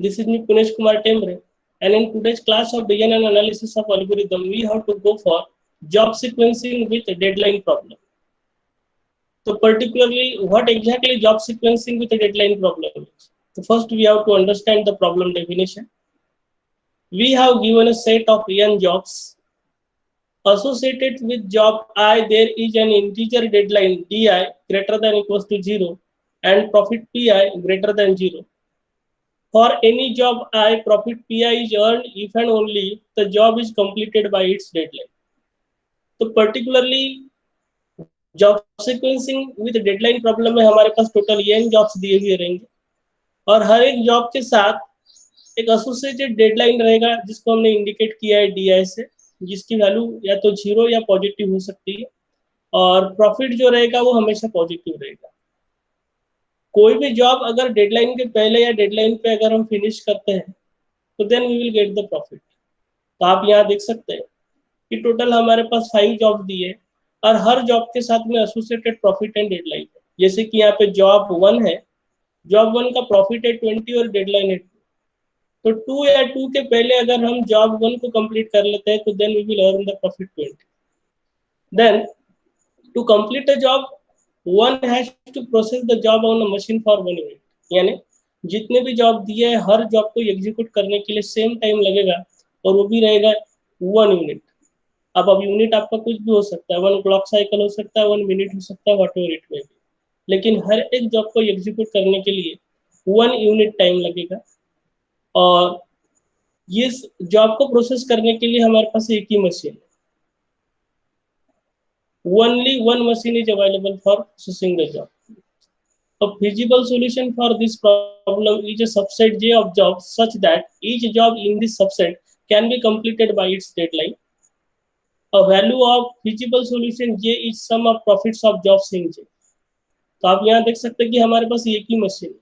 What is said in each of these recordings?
This is me, Punesh Kumar Tembre, and in today's class of design and analysis of algorithm, we have to go for job sequencing with a deadline problem. So particularly, what exactly job sequencing with a deadline problem is? So first, we have to understand the problem definition. We have given a set of n jobs. Associated with job I, there is an integer deadline di greater than equals to 0 and profit pi greater than 0. For any job I, profit pi is earned if and only the job is completed by its deadline. तो particularly job sequencing with deadline problem में हमारे पास total n jobs दिए हुए रहेंगे और हर एक job के साथ एक एसोसिएटेड डेडलाइन रहेगा जिसको हमने इंडिकेट किया है डी से, जिसकी वैल्यू या तो 0 या पॉजिटिव हो सकती है और प्रॉफिट जो रहेगा वो हमेशा पॉजिटिव रहेगा। कोई भी जॉब अगर डेडलाइन के पहले या डेडलाइन पे अगर हम फिनिश करते हैं तो then we will get the profit. तो आप यहाँ देख सकते हैं कि टोटल हमारे पास 5 जॉब दिए और हर जॉब के साथ में एसोसिएटेड प्रॉफिट एंड डेडलाइन है। जैसे कि यहाँ पे जॉब 1 है, जॉब 1 का प्रॉफिट है 20 और डेडलाइन है 2। तो 2 या 2 के पहले अगर हम जॉब 1 को कंप्लीट कर लेते हैं तो then we will earn the profit 20। Then to complete a job one has to process the job on a machine for 1 unit, यानी जितने भी जॉब दिए है हर जॉब को एग्जीक्यूट करने के लिए सेम टाइम लगेगा और वो भी रहेगा 1 यूनिट। अब यूनिट आपका कुछ भी हो सकता है, 1 क्लॉक साइकिल हो सकता है, 1 मिनट हो सकता है, व्हाट एवर इट में भी, लेकिन हर एक जॉब को एग्जीक्यूट करने के लिए 1 यूनिट टाइम लगेगा और ये जॉब को प्रोसेस करने के लिए हमारे पास एक ही मशीन है। Only one machine is available for processing the job. A feasible solution for this problem is a subset J of jobs such that each job in this subset can be completed by its deadline. A value of feasible solution J is sum of profits of jobs in J. तो आप यहाँ देख सकते हैं कि हमारे पास एक ही machine है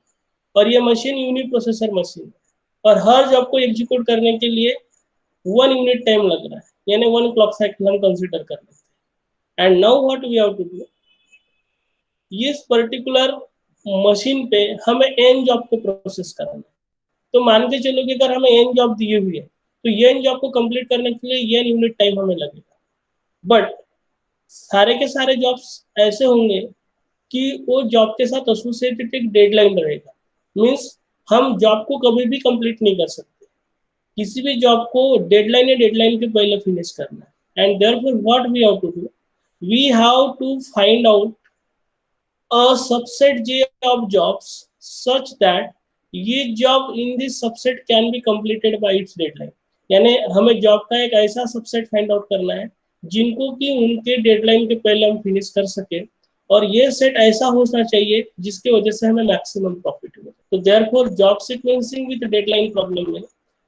और ये मशीन यूनिप्रोसेसर मशीन है और हर जॉब को एग्जीक्यूट करने के लिए 1 यूनिट टाइम लग रहा है, यानी 1 क्लॉक साइकिल हम कंसीडर कर लेते हैं। And now what we have to do, इस पर्टिकुलर मशीन पे हमें n जॉब को प्रोसेस करना है। तो मान के चलो कि अगर हमें n जॉब दिए हुए है तो ये n जॉब को कंप्लीट करने के लिए n यूनिट टाइम हमें लगेगा, बट सारे के सारे जॉब्स ऐसे होंगे कि वो जॉब के साथ एसोसिएटेड एक डेडलाइन रहेगा। मींस हम जॉब को कभी भी कंप्लीट नहीं कर सकते, किसी भी जॉब को डेडलाइन या डेडलाइन के पहले फिनिश करना है। And therefore what we have to do, we have to find out a subset J of jobs such that ये job in this subset can be completed by its deadline, यानी हमें job का एक ऐसा subset find out करना है जिनको कि उनके डेडलाइन के पहले हम फिनिश कर सके और ये सेट ऐसा होना चाहिए जिसकी वजह से हमें मैक्सिमम प्रॉफिट हो। तो therefore job sequencing with deadline problem में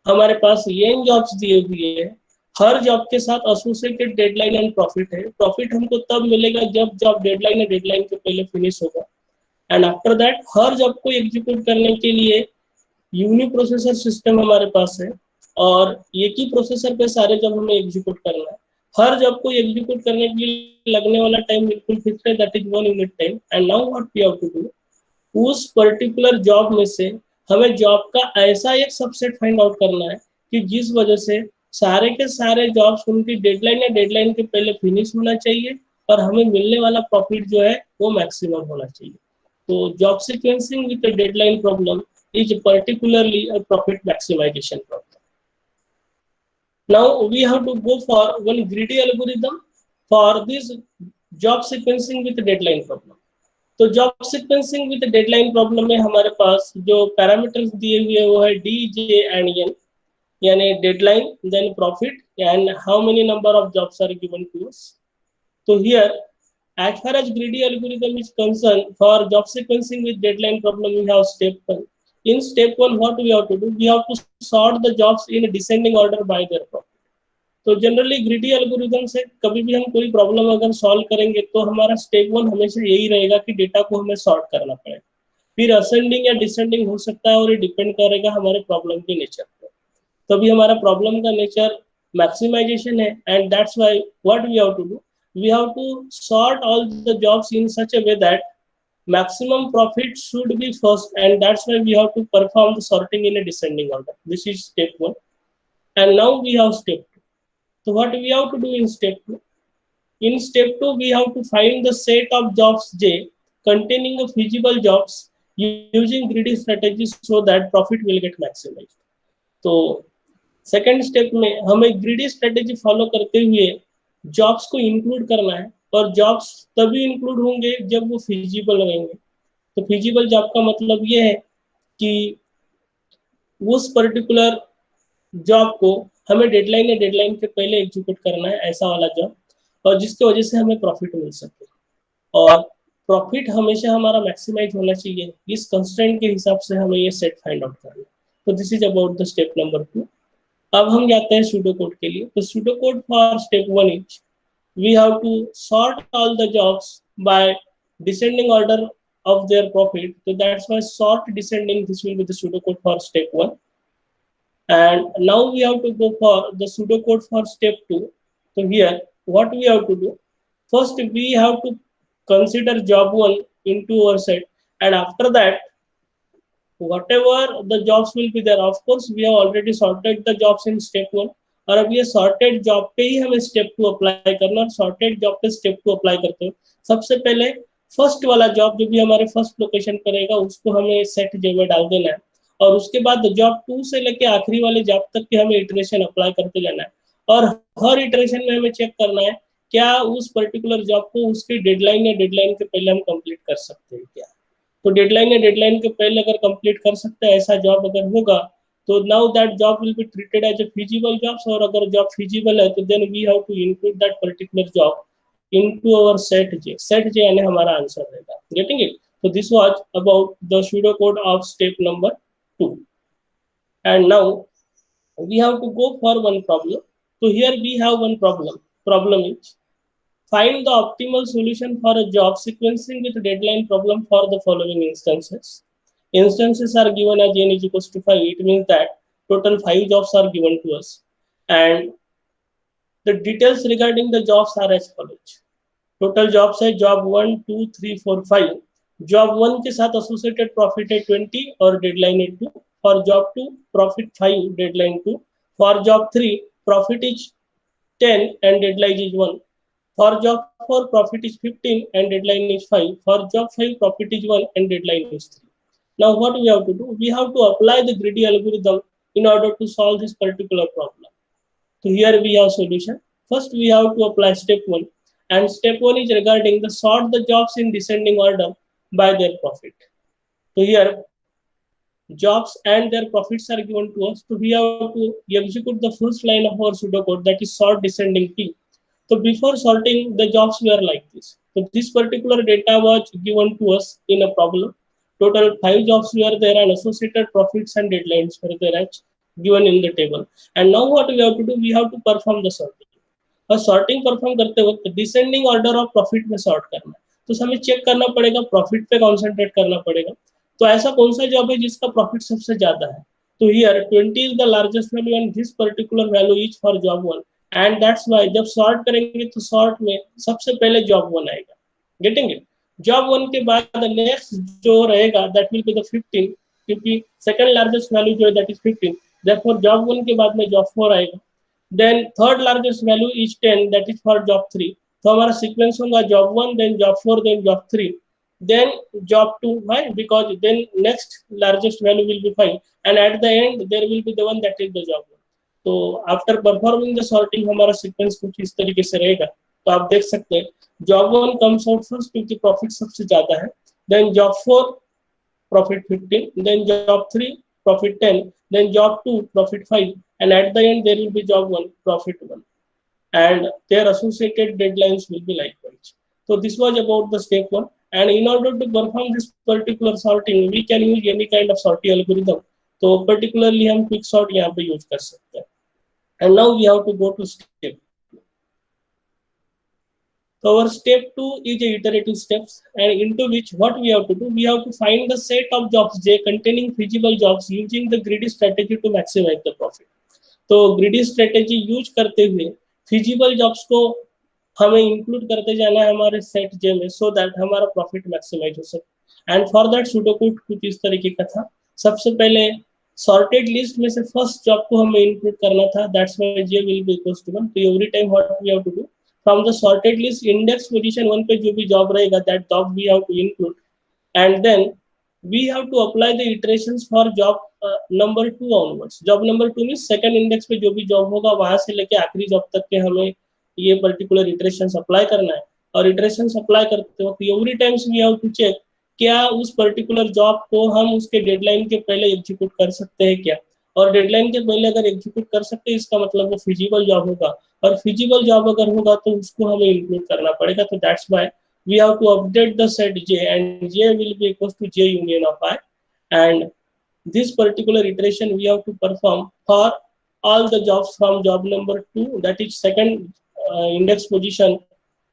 हमारे पास ये जॉब्स दिए हुए हैं, हर जॉब के साथ एसोसिएटेड डेडलाइन एंड प्रॉफिट है। प्रॉफिट हमको तब मिलेगा जब जॉब डेडलाइन या डेडलाइन के पहले फिनिश होगा and after that her job को एग्जीक्यूट करने के लिए यूनिप्रोसेसर सिस्टम हमारे पास है और एक ही प्रोसेसर पे सारे जॉब हमें एग्जीक्यूट करना है। हर जॉब को एग्जीक्यूट करने के लिए लगने वाला टाइम बिल्कुल फिक्स है, that is 1 unit time. And now what we have to do, उस पर्टिकुलर जॉब में से हमें जॉब का ऐसा एक सबसेट फाइंड आउट करना है कि जिस वजह से सारे के सारे जॉब्स उनकी डेडलाइन या डेडलाइन के पहले फिनिश होना चाहिए और हमें मिलने वाला प्रॉफिट जो है वो मैक्सिमम होना चाहिए। तो job sequencing with the deadline problem is particularly a profit maximization problem. Now we have to go for one greedy algorithm for this job sequencing with deadline problem. तो job sequencing with deadline problem में हमारे पास जो parameters दिए हुए वो है D J and N, यानी deadline then profit and how many number of jobs are given to us. तो here as far as greedy algorithm is concerned, for job sequencing with deadline problem we have step 1. In step 1 what we have to do, we have to sort the jobs in descending order by their profit. तो generally greedy algorithm से कभी भी हम कोई problem अगर solve करेंगे तो हमारा स्टेप 1 हमेशा यही रहेगा कि डेटा को हमें सॉर्ट करना पड़ेगा, फिर असेंडिंग या डिसेंडिंग हो सकता है और ये डिपेंड करेगा हमारे प्रॉब्लम के नेचर पर। तभी हमारा प्रॉब्लम का नेचर मैक्सिमाइजेशन है and that's why what we have to do, we have to sort all the jobs in such a way that maximum profit should be first, and that's why we have to perform the sorting in a descending order. This is step 1. And now we have step 2. So what we have to do in step 2? In step 2, we have to find the set of jobs J containing a feasible jobs using greedy strategies so that profit will get maximized. तो second step में हमें greedy strategy follow करते हुए jobs को include करना है, और jobs तभी इंक्लूड होंगे जब वो फिजिबल रहेंगे. तो फिजिबल जॉब का मतलब ये है कि उस पर्टिकुलर जॉब को हमें डेडलाइन या डेडलाइन के पहले एग्जीक्यूट करना है, ऐसा वाला जॉब, और जिसकी वजह से हमें प्रॉफिट मिल सके. और प्रॉफिट हमेशा हमारा मैक्सिमाइज होना चाहिए. इस कंस्ट्रेंट के हिसाब से हमें ये सेट फाइंड आउट करना है. तो this is about the step number 2. अब हम जाते हैं सूडो कोड के लिए. तो pseudo code for step 1 is we have to sort all the jobs by descending order of their profit. So that's why sort descending, this will be the pseudocode for step 1. And now we have to go for the pseudocode for step 2. So here what we have to do, first we have to consider job 1 into our set, and after that whatever the jobs will be there, of course we have already sorted the jobs in step 1, और अब ये sorted job पे ही हमें step 2 apply करना. और sorted job पे step 2 apply करते हो सबसे पहले फर्स्ट वाला जॉब जो भी हमारे फर्स्ट लोकेशन पर रहेगा उसको हमें सेट जे में डाल देना है, और उसके बाद जॉब 2 से लेके आखिरी वाले जॉब तक के हमें इटरेशन अप्लाई करते जाना है. और हर इटरेशन में हमें चेक करना है क्या उस पर्टिकुलर जॉब को उसकी डेडलाइन या डेडलाइन के पहले हम कंप्लीट कर सकते हैं क्या. तो डेडलाइन या डेडलाइन के पहले अगर कंप्लीट कर सकते हैं ऐसा जॉब अगर होगा तो now that job will be treated as a feasible jobs. और अगर जॉब फिजिबल है तो then we have to include that particular job into our set j. Set j यानी हमारा आंसर रहेगा. Getting it? So this was about the pseudocode of step number 2. And now we have to go for one problem. So here we have one problem. Problem is find the optimal solution for a job sequencing with deadline problem for the following instances. Instances are given as n is equals to 5. It means that total 5 jobs are given to us, and the details regarding the jobs are as follows. Total jobs है job 1 2 3 4 5. Job 1 के साथ associated profit है 20 और deadline है 2. For job 2 profit 5 deadline 2. For job 3 profit is 10 and deadline is 1. For job 4 profit is 15 and deadline is 5. For job 5 profit is 1 and deadline is 3. Now what we have to do, we have to apply the greedy algorithm in order to solve this particular problem. So here we have solution. First we have to apply step 1, and step 1 is regarding the sort the jobs in descending order by their profit. So here jobs and their profits are given to us. So we have to execute the first line of our pseudocode, that is sort descending p. So before sorting the jobs were like this. So this particular data was given to us in a problem. Total 5 jobs were there and associated profits and deadlines were there as given in the table. And now what we have to do, we have to perform the sorting. और sorting perform करते वक्त descending order of profit में sort करना है. तो हमें check करना पड़ेगा, प्रॉफिट पे कॉन्सेंट्रेट करना पड़ेगा. तो ऐसा कौन सा जॉब है जिसका प्रॉफिट सबसे ज्यादा है. तो here 20 is the largest value and this particular value is for job 1. And that's why जब सॉर्ट करेंगे तो सॉर्ट में सबसे पहले जॉब 1 आएगा. Getting it? जॉब 1 के बाद नेक्स्ट जो रहेगा दैट विल बी द 15, क्योंकि सेकंड लार्जेस्ट वैल्यू जो है दैट इज 15. देयरफॉर जॉब 1 के बाद में जॉब 4 आएगा. Then third largest value is 10, that is for job 3. तो हमारा सीक्वेंस होगा job 1, then job 4, then job 3, then job 2. Why? Because then next largest value will be 5, and at the end there will be the one that is the job 1. तो after performing the sorting हमारा sequence कुछ इस तरीके से रहेगा. तो आप देख सकते हैं job 1 comes out first क्योंकि प्रॉफिट सबसे ज्यादा है, then job 4 profit 15, then job 3 profit 10, then job 2 profit 5, and at the end there will be job 1 profit 1, and their associated deadlines will be likewise. So this was about the step 1, and in order to perform this particular sorting we can use any kind of sorting algorithm. तो particularly हम quick sort यहाँ पे use कर सकते हैं. And now we have to go to step. So our step 2 is a iterative steps, and into which what we have to do, we have to find the set of jobs j containing feasible jobs using the greedy strategy to maximize the profit. तो greedy strategy use करते हुए feasible jobs को हमें include करते जाना है हमारे set J में, सो दैट हमारा प्रॉफिट मैक्सिमाइज हो सके। एंड फॉर दैट सुडोकोड कुछ इस तरीके का था। सबसे पहले सॉर्टेड लिस्ट में से फर्स्ट जॉब को हमें इंक्लूड करना था, that's why J will be equals to 1। तो every time what we have to do, from the sorted list index position 1 पे जो भी जॉब रहेगा that job we have to include, and then we have to apply the iterations for job number 2 onwards। Job number 2 में second index पे जो भी job होगा वहां से लेके आखिरी जॉब तक के हमें ये पर्टिकुलर इटरेशन अप्लाई करना है। और इटरेशन अप्लाई करते वक्त every times we have to check क्या उस पर्टिकुलर जॉब को हम उसके डेडलाइन के पहले एग्जीक्यूट कर सकते हैं क्या। और डेडलाइन के पहले अगर एग्जीक्यूट कर सकते हैं इसका मतलब वो फिजिबल जॉब होगा, और फिजिबल जॉब अगर होगा तो उसको हमें इंक्लूड करना पड़ेगा। तो that's why we have to update the set j, and j will be equals to j union of I, and this particular iteration we have to perform for all the jobs from job number 2, that is second index position,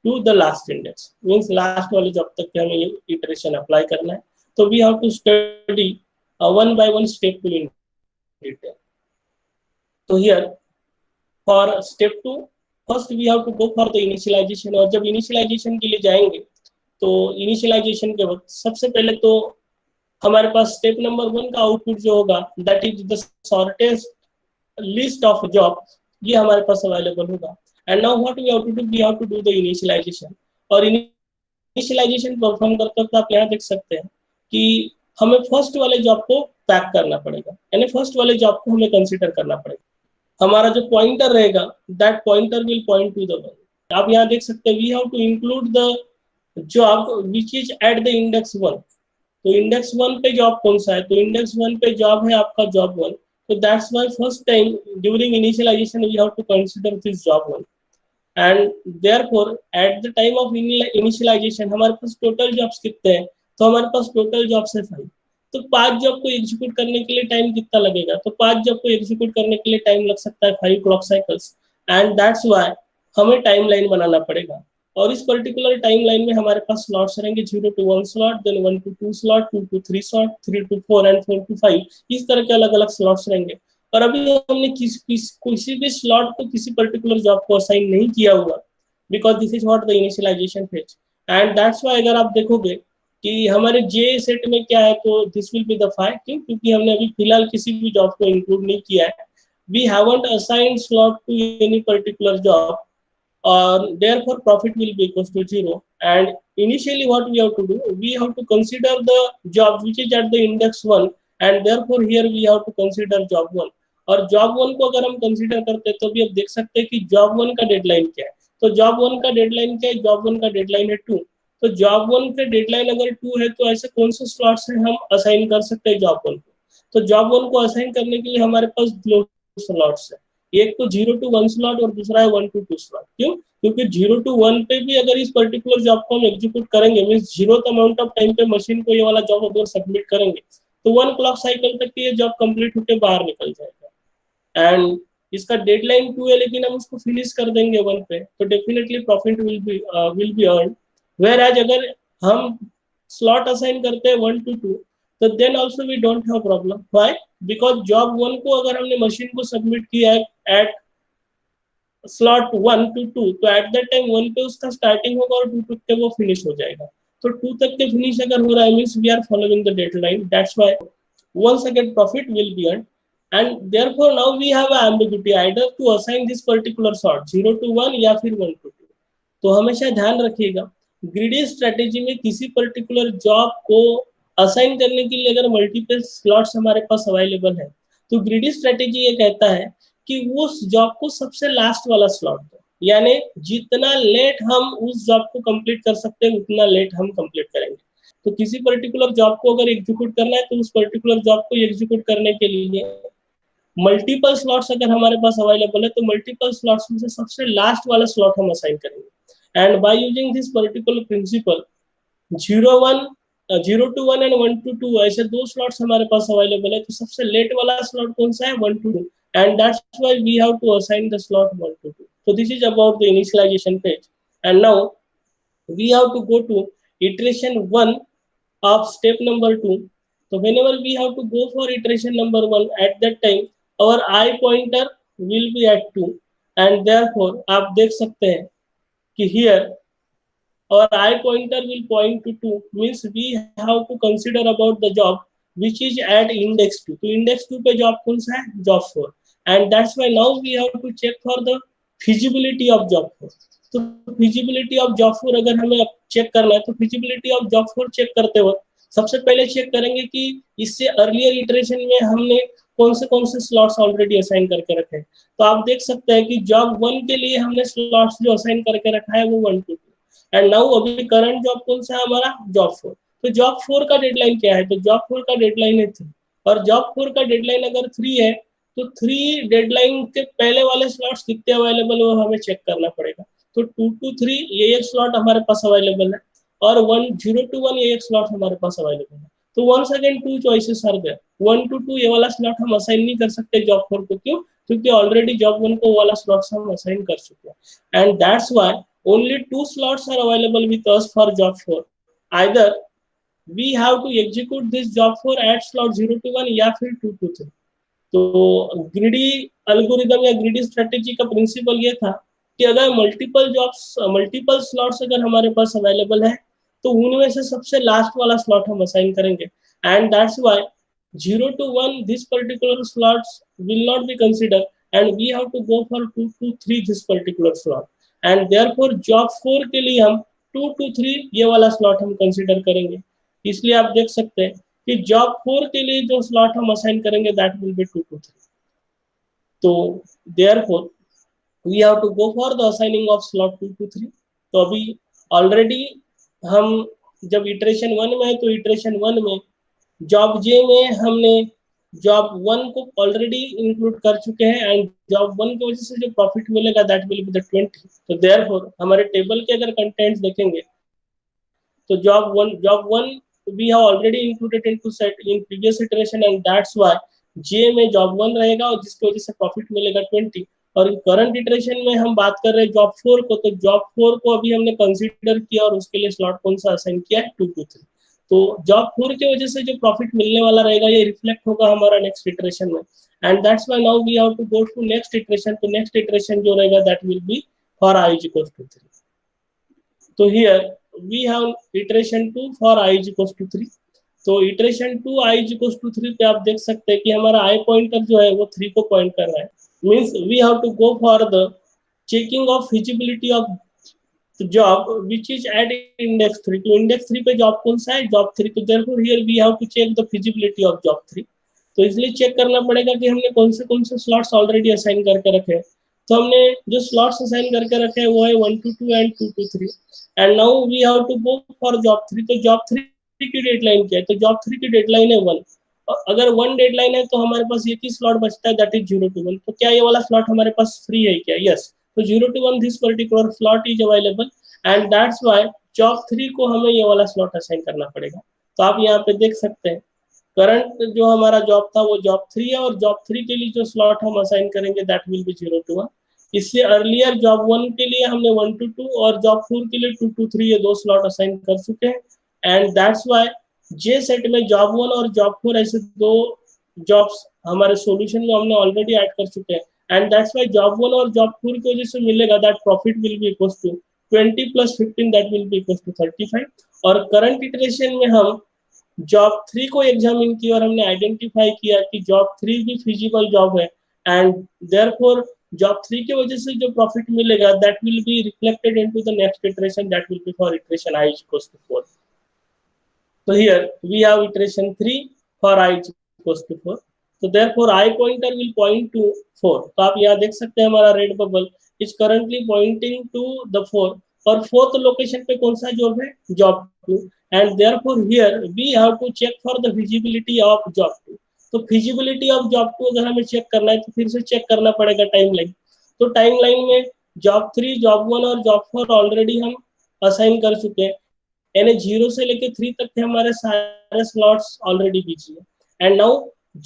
to the last index, means last वाले job तक के हमें ये iteration apply करना है। तो we have to study one by one step to in detail। तो here for step 2 first we have to go for the initialization। और जब initialization के लिए जाएंगे तो इनिशियलाइजेशन के वक्त सबसे पहले तो हमारे पास स्टेप नंबर 1 का आउटपुट जो होगा that is the shortest list of job, ये हमारे पास अवेलेबल होगा। And now what we have to do, we have to do the initialization. और इनिशियलाइजेशन परफॉर्म करते वक्त आप यहाँ देख सकते हैं कि हमें फर्स्ट वाले जॉब को पैक करना पड़ेगा, यानी फर्स्ट वाले जॉब को हमें कंसिडर करना पड़ेगा। हमारा जो पॉइंटर रहेगा that pointer will point to the one. आप यहाँ देख सकते हैं we have to include the job which is at the index 1। तो इंडेक्स 1 पे जॉब कौन सा है, तो इंडेक्स 1 पे जॉब है आपका जॉब 1। तो that's why first time during initialization we have to consider this job 1। And therefore at the time of initialization हमारे पास टोटल जॉब्स कितने हैं, तो हमारे पास टोटल जॉब्स है 5। तो 5 जॉब को एग्जीक्यूट करने के लिए टाइम कितना लगेगा, तो 5 जॉब को एग्जीक्यूट करने के लिए टाइम लग सकता है 5 clock cycles. And that's why हमें टाइमलाइन बनाना पड़ेगा। और इस पर्टिकुलर टाइमलाइन में हमारे पास स्लॉट्स रहेंगे 0 to 1 slot, then 1 to 2 slot, 2 to 3 slot, 3 to 4 and 4 to 5, इस तरह के अलग अलग स्लॉट्स रहेंगे। और अभी हमने किसी भी स्लॉट को किसी पर्टिकुलर जॉब को असाइन नहीं किया हुआ, because this is what the initialization phase. And that's why अगर आप देखोगे कि हमारे जे सेट में क्या है, तो दिस विल बी द 5, क्यों, क्योंकि हमने अभी फिलहाल किसी भी जॉब को इंक्लूड नहीं किया है। We haven't assigned slot to any particular job, therefore profit will be equals to 0। And initially what we have to do, we have to consider the job which is at the index 1, and therefore here we have to consider job 1। और job 1 को अगर हम consider करते हैं तो भी आप देख सकते हैं कि job 1 का डेडलाइन क्या है। तो job 1 का डेडलाइन क्या है, job 1 का डेडलाइन है 2। तो job 1 का डेडलाइन अगर 2 है तो ऐसे कौन से स्लॉट्स हैं हम असाइन कर सकते हैं job 1 को। तो job 1 को असाइन करने के लिए हमारे पास दो स्लॉट्स है, एक तो 0 to 1 स्लॉट और दूसरा है 1 to 2 स्लॉट। क्यों, क्योंकि 0 to 1 पे भी अगर इस पर्टिकुलर जॉब को हम एग्जीक्यूट करेंगे, means 0th amount of time पे मशीन को ये वाला जॉब अगर सबमिट करेंगे तो 1 क्लॉक साइकिल तक ये जॉब कंप्लीट होकर बाहर निकल जाएगा। एंड इसका डेडलाइन 2 है लेकिन हम उसको फिनिश कर देंगे 1 पे, तो definitely profit will be earn. Whereas अगर हम स्लॉट असाइन करते हैं 1 to 2, तो then also we don't have problem. Why, because job 1 को अगर हमने मशीन को सबमिट किया है एट स्लॉट 1 to 2, तो एट दैट टाइम 1 पे उसका स्टार्टिंग होगा और 2 तक के वो फिनिश हो जाएगा। तो 2 तक के फिनिश अगर हो रहा है means we are following the deadline, that's why once again profit will be earned। and therefore now we have a ambiguity either to assign this particular sort 0 to 1 या फिर 1 to 2। तो हमेशा ध्यान रखिएगा ग्रीडी स्ट्रेटेजी में किसी particular job को assign करने के लिए अगर मल्टीपल स्लॉट्स हमारे पास अवेलेबल है, तो ग्रीडी स्ट्रेटेजी ये कहता है कि उस जॉब को सबसे लास्ट वाला स्लॉट दो, यानी जितना लेट हम उस जॉब को कंप्लीट कर सकते हैं उतना लेट हम कंप्लीट करेंगे। तो किसी पर्टिकुलर जॉब को अगर एग्जीक्यूट करना है तो उस पर्टिकुलर जॉब को एग्जीक्यूट करने के लिए मल्टीपल स्लॉट्स अगर हमारे पास अवेलेबल है तो मल्टीपल स्लॉट्स में से सबसे लास्ट वाला स्लॉट हम असाइन करेंगे। And by using this particular principle 0 to 1 and 1 to 2 ऐसे दो स्लॉट्स हमारे पास अवेलेबल है, तो सबसे लेट वाला स्लॉट कौन सा है, 1 to 2। And that's why we have to assign the slot 1 to 2। so this is about the initialization page। and now we have to go to iteration 1 of step number 2। so whenever we have to go for iteration number 1, at that time our I pointer will be at 2। and therefore आप देख सकते हैं कि here our I pointer will point to 2, means we have to consider about the job which is at index 2. तो index 2 पे job कौन सा है? Job 4. And that's why now we have to check for the feasibility of job 4. तो feasibility of job 4 अगर हमें check करना है तो feasibility of job 4 चेक करते वक्त सबसे पहले चेक करेंगे कि इससे अर्लियर इटरेशन में हमने कौन से स्लॉट्स ऑलरेडी असाइन करके रखे हैं। तो आप देख सकते हैं कि जॉब 1 के लिए हमने स्लॉट्स जो असाइन करके रखा है वो 1 2 एंड नाउ अभी करंट जॉब कौन सा है हमारा? जॉब 4। तो जॉब 4 का डेडलाइन क्या है? तो जॉब 4 का डेडलाइन है 3 और जॉब 4 का डेडलाइन अगर 3 है तो 3 डेडलाइन के पहले वाले स्लॉट्स कितने अवेलेबल है वो हमें चेक करना पड़ेगा। तो 2 to 3 ये एक स्लॉट हमारे पास अवेलेबल है और 1 0 to 1 ये एक स्लॉट हमारे पास अवेलेबल है। तो once again 2 choices are there. 1 to 2 ये वाला स्लॉट हम असाइन नहीं कर सकते जॉब 4 को, क्यों? क्योंकि ऑलरेडी जॉब 1 को वाला स्लॉट्स हम असाइन कर चुके हैं and that's why only 2 slots are available with us for job 4. Either we have to execute this job 4 at slot 0 to 1 या फिर 2 to 3. तो ग्रिडी एल्गोरिदम या ग्रिडी स्ट्रेटेजी का प्रिंसिपल ये था कि अगर मल्टीपल स्लॉट्स अगर हमारे पास अवेलेबल है तो उनमें से सबसे लास्ट वाला स्लॉट हम असाइन करेंगे and that's why 0 to 1 this particular slots will not be considered and we have to go for 2 to 3 this particular slot. And therefore job 4 के लिए हम 2 to 3 ये वाला स्लॉट हम कंसीडर करेंगे। इसलिए आप देख सकते हैं कि जॉब 4 के लिए जो स्लॉट हम असाइन करेंगे दैट विल बी 2 to 3. तो therefore we have to go for the assigning of slot 2 to 3. तो अभी ऑलरेडी हम जब इटरेशन 1 में है तो इटरेशन 1 में जॉब जे में हमने जॉब 1 को ऑलरेडी इंक्लूड कर चुके हैं एंड जॉब 1 की वजह से जो प्रॉफिट मिलेगा दैट विल बी द 20. तो देयरफॉर हमारे टेबल के अगर कंटेंट्स देखेंगे तो job 1 we have already included into set in previous iteration and that's why J में जॉब 1 रहेगा और जिसकी वजह से प्रॉफिट मिलेगा 20. और करंट इटरेशन में हम बात कर रहे हैं जॉब 4 को, तो जॉब 4 को अभी हमने कंसीडर किया और उसके लिए स्लॉट कौन सा असाइन किया है? 2 to 3. तो जॉब 4 की वजह से जो प्रॉफिट मिलने वाला रहेगा ये रिफ्लेक्ट होगा हमारा नेक्स्ट इटरेशन में and that's why now we have to go to next iteration. तो नेक्स्ट इटरेशन जो रहेगा that will be for i is equals to 3. तो here we have iteration 2 for i is equals to 3. तो iteration 2 i is equals to 3 पे आप देख सकते हैं कि हमारा i पॉइंटर जो है वो 3 को पॉइंट कर रहा है, means we have to go for the checking of feasibility of job which is at index 3. तो index 3 पे जॉब कौन सा है? जॉब 3. तो therefore here we have to check the feasibility of job 3. तो इसलिए चेक करना पड़ेगा कि हमने कौन से स्लॉट्स ऑलरेडी असाइन करके रखे हैं। तो हमने जो स्लॉट्स असाइन करके रखे हैं वो है 1 to 2 and 2 to 3 and now we have to go for job 3. तो जॉब 3 की डेडलाइन क्या है? तो जॉब 3 की डेडलाइन है 1. अगर 1 डेडलाइन है तो हमारे पास एक ही स्लॉट बचता है दैट इज 0 to 1. तो क्या ये वाला स्लॉट हमारे पास फ्री है क्या? यस. तो 0 to 1 this particular slot is available and that's why job 3 को हमें ये वाला स्लॉट असाइन करना पड़ेगा। तो आप यहाँ पे देख सकते हैं करंट जो हमारा जॉब था वो जॉब 3 है और जॉब 3 के लिए जो स्लॉट हम असाइन करेंगे दैट विल बी 0 to 1. इससे अर्लियर जॉब 1 के लिए हमने 1 to 2 और जॉब 4 के लिए 2 to 3 ये दो स्लॉट असाइन कर चुके हैं and that's why J set में जॉब 1 और जॉब 4 ऐसे दो जॉब्स हमारे सॉल्यूशन में हमने ऑलरेडी ऐड कर चुके हैं एंड दैट्स व्हाई जॉब 1 और जॉब 4 की वजह से मिलेगा that profit will be equal to 20 plus 15 that will be equal to 35. और करंट इटरेशन में हम जॉब 3 को एग्जामिन किया और हमने आइडेंटिफाई किया कि जॉब 3 भी फिजिबल जॉब है एंड देयरफॉर जॉब 3 की वजह से जो प्रॉफिट मिलेगा that will be reflected into the next iteration that will be for iteration i is equals to 4. So here we have iteration 3 for i is equals to 4. So therefore I pointer will point to 4. तो आप यहाँ देख सकते हैं हमारा red bubble is currently pointing to the 4 और fourth location पे कौन सा जॉब है? Job 2 and therefore here we have to check for the feasibility of job 2. तो feasibility of job 2 अगर हमें चेक करना है तो फिर से चेक करना पड़ेगा टाइमलाइन. तो टाइमलाइन में जॉब 3 जॉब 1 और जॉब 4 ऑलरेडी हम असाइन कर चुके हैं यानी 0 से लेके 3 तक के हमारे सारे स्लॉट्स ऑलरेडी बिजी है एंड नाउ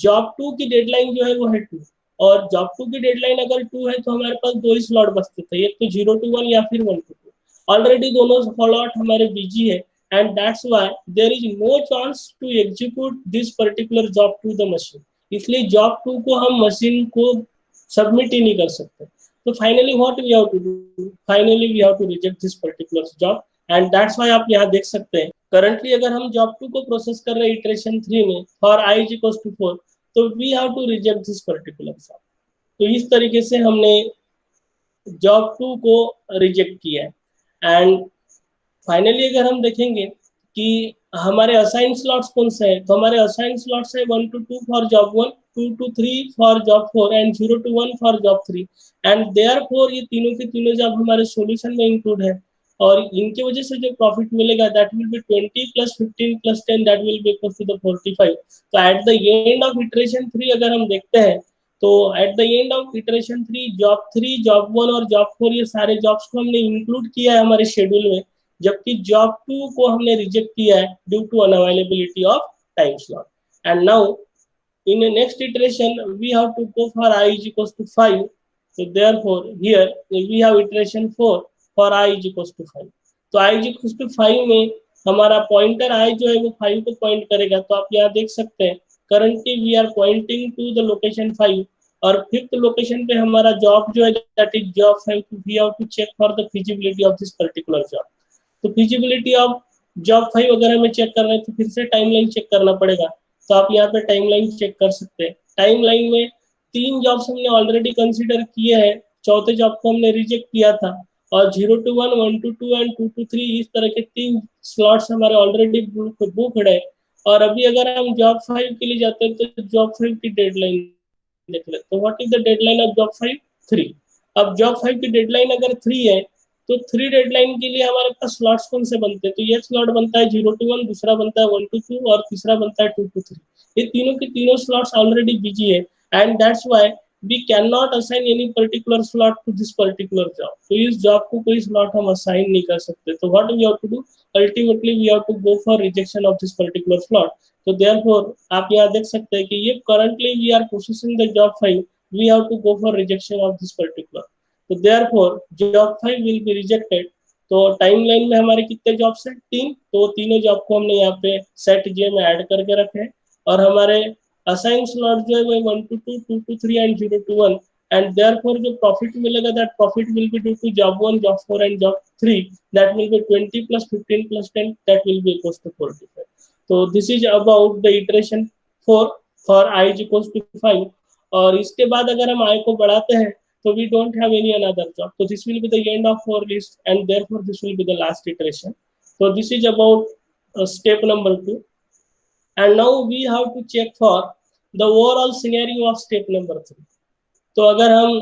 जॉब 2 की डेडलाइन जो है वो है 2 और जॉब 2 की डेडलाइन अगर 2 है तो हमारे पास दो ही स्लॉट बचते थे, एक तो 0 to 1 या फिर 1 to 2. ऑलरेडी दोनों स्लॉट हमारे बिजी है and that's why there is no chance to execute this particular job to the machine. इसलिए जॉब 2 को हम मशीन को सबमिट ही नहीं कर सकते. तो finally what we have to do, finally we have to reject this particular job, and that's why आप यहाँ देख सकते हैं करंटली अगर हम जॉब 2 को प्रोसेस कर रहे हैं इटरेशन 3 में for I is equal to 4, तो we have to reject this particular job. तो इस तरीके से हमने जॉब 2 को रिजेक्ट किया है। एंड फाइनली अगर हम देखेंगे कि हमारे असाइन स्लॉट्स कौन से हैं, तो हमारे असाइन स्लॉट्स है 1 to 2 for job 1, 2 to 3 for job 4 and 0 to 1 for job 3। And therefore ये तीनों के तीनों जॉब हमारे सॉल्यूशन में इंक्लूड है, और इनके वजह से जो प्रॉफिट मिलेगा that will be 20 plus 15 plus 10, that will be equal to the 45। तो at the end of iteration 3 अगर हम देखते हैं, तो at the end of iteration 3, job 1 और जॉब 4 ये सारे जॉब्स को हमने इंक्लूड किया है हमारे शेड्यूल में, जबकि जॉब 2 को हमने रिजेक्ट किया है due to unavailability of time slot. And now in the next iteration we have to go for I is equals to 5, so therefore here we have iteration 4 for I is equals to 5। तो I is equals to 5 में हमारा pointer I जो है वो 5 को point करेगा। तो आप यहाँ देख सकते हैं currently we are pointing to the location 5, और फिफ्थ लोकेशन पे हमारा जॉब जो है that is job 5, we have to check for the feasibility of this particular job. तो फिजिबिलिटी ऑफ जॉब 5 अगर हमें चेक करना है तो फिर से टाइमलाइन चेक करना पड़ेगा। तो आप यहाँ पे टाइमलाइन चेक कर सकते हैं। टाइमलाइन में 3 जॉब्स हमने ऑलरेडी कंसीडर किए हैं, चौथे जॉब को हमने रिजेक्ट किया था, और 0 to 1, 1 to 2 एंड 2 to 3 इस तरह के 3 स्लॉट्स हमारे ऑलरेडी बुकड है। और अभी अगर हम जॉब 5 के लिए जाते हैं तो जॉब 5 की डेडलाइन देख लेते हैं। तो what is the deadline of job 5? 3। अब जॉब 5 की डेडलाइन अगर 3 है, तो 3 डेडलाइन के लिए हमारे पास स्लॉट्स कौन से बनते हैं? तो ये स्लॉट बनता है 0 to 1, दूसरा बनता है 1 to 2 और तीसरा बनता है 2 to 3। ये तीनों के तीनों स्लॉट्स ऑलरेडी बिजी है, and that's why we can not assign any particular slot to this particular job. तो इस जॉब को कोई स्लॉट हम असाइन नहीं कर सकते। तो what we have to do, ultimately we have to go for rejection of this particular slot. तो देयरफॉर आप यहाँ देख सकते हैं कि ये currently we are processing the job 5, we have to go for rejection of this particular. तो therefore job 5 will be rejected. तो टाइमलाइन में हमारे कितने जॉब्स हैं? 3। तो तीनों जॉब को हमने यहाँ पे सेट जे में ऐड करके रखे हैं, और हमारे असाइन स्लॉट जो है वो 1 to 2, 2 to 3 and 0 to 1। And therefore जो प्रॉफिट मिलेगा that profit will be due to job 1, job 4 and job 3, that will be 20 plus 15 plus 10, that will be equals to 45। तो this is about the iteration 4 for i is equals to 5। और इसके बाद अगर हम i को बढ़ाते हैं तो we don't have any another job, so this will be the end of our list and therefore this will be the last iteration. So this is about step number 2, and now we have to check for the overall scenario of step number 3। तो अगर हम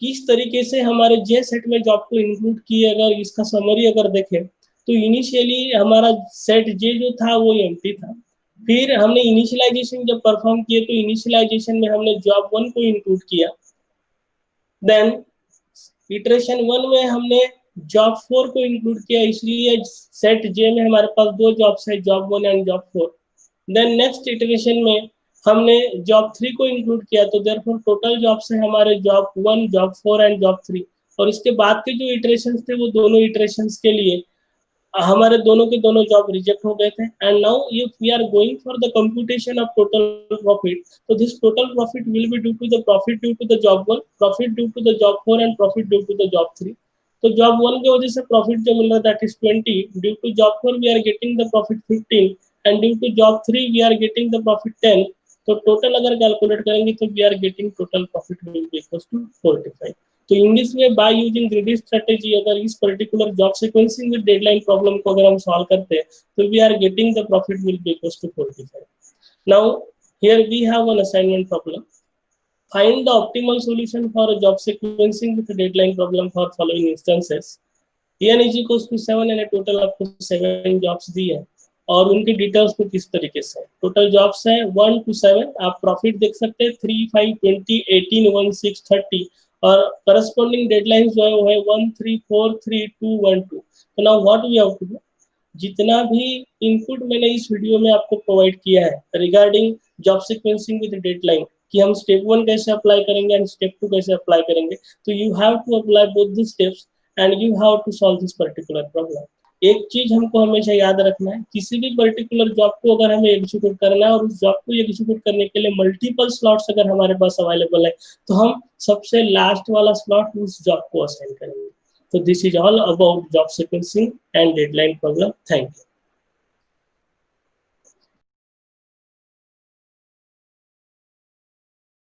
किस तरीके से हमारे जे set में job को include किए, अगर इसका समरी अगर देखें तो इनिशियली हमारा सेट जे जो था वो एम्प्टी था। फिर हमने इनिशियलाइजेशन जब परफॉर्म किए तो इनिशियलाइजेशन में हमने जॉब 1 को इंक्लूड किया। देन इटरेशन 1 में हमने जॉब 4 को इंक्लूड किया, इसलिए सेट जे में हमारे पास 2 जॉब्स है, job 1 and job 4। Then next iteration में हमने जॉब 3 को इंक्लूड किया, तो देयरफॉर टोटल जॉब्स है हमारे जॉब 1, जॉब 4 एंड जॉब 3। और इसके बाद के जो इटरेशंस थे वो दोनों इटरेशंस के लिए हमारे दोनों के दोनों जॉब रिजेक्ट हो गए थे। And now if we are going for the computation of total profit, तो this total profit will be due to the profit due to the job 1, profit due to the job 4 and profit due to the job 3। तो job 1 की वजह से profit जो मिल रहा है that is 20, due to job 4 we are getting the profit 15, and due to job 3 we are getting the profit 10। तो total अगर कैलकुलेट करेंगे तो we are getting total profit will be equal to 45। तो in this way by using greedy strategy, अगर इस particular job sequencing with deadline problem को अगर हम सॉल्व करते हैं तो we are getting the profit will be equal to 45। Now here we have an assignment problem. Find the optimal solution for a job sequencing with a deadline problem for following instances. n is equals to 7 and a total आपको 7 jobs दी है, और उनकी details को किस तरीके से total jobs है 1 to 7। आप प्रॉफिट देख सकते हैं 3, 5, 20, 18, 1, 6, 30, और करस्पॉन्डिंग डेडलाइन जो है वो है 1, 3, 4, 3, 2, 1, 2। तो now what we have to do, जितना भी इनपुट मैंने इस वीडियो में आपको प्रोवाइड किया है regarding job sequencing with deadline, कि हम स्टेप 1 कैसे अप्लाई करेंगे एंड स्टेप 2 कैसे अप्लाई करेंगे, तो you have to apply both the steps and you have to solve this particular problem. एक चीज हमको हमेशा याद रखना है, किसी भी पर्टिकुलर जॉब को अगर हमें एग्जीक्यूट करना है और उस जॉब को एग्जीक्यूट करने के लिए मल्टीपल स्लॉट्स अगर हमारे पास अवेलेबल है, तो हम सबसे लास्ट वाला स्लॉट उस जॉब को असाइन करेंगे। तो this is all about job sequencing and deadline problem. Thank you.